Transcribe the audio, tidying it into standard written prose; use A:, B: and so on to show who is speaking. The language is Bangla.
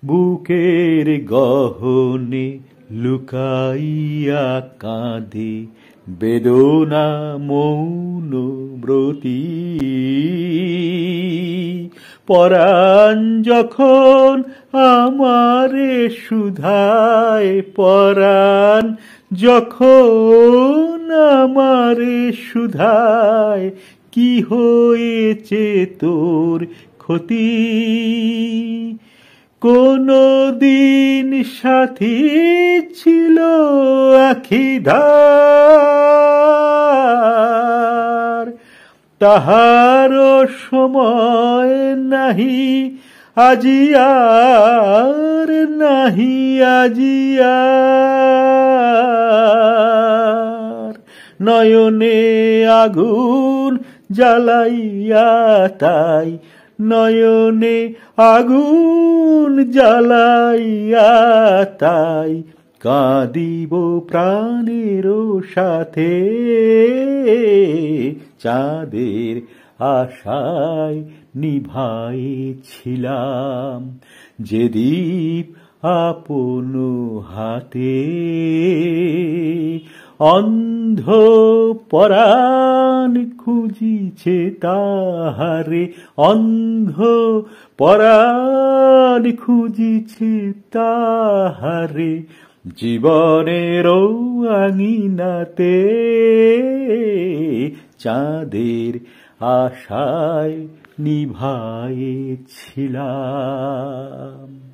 A: বুকের গহনে লুকাইয়া কাঁদে বেদনা মৌন ব্রতী। পরাণ যখন আমারে সুধায়, পরাণ যখন আমারে সুধায়, কি হয়েছে তোর ক্ষতি? কোনো দিন সাথী ছিল আখিধার, তাহারও সময় নাহি আজিয়ার, নাহি আজিয়ার। নয়নে আগুন জ্বালাইয়া তাই, নয়নে আগুন জ্বালাইয়া তাই, কাঁদিব প্রাণেরও সাথে। চাঁদের আশায় নিভাইছিলাম যে দীপ আপন হাতে, অন্ধ পরাণ খুঁজিছে তাহারে, অন্ধ পরাণ খুঁজিছে তাহারে, জীবনের আঙিনাতে। চাঁদের আশায় নিভাইছিলাম।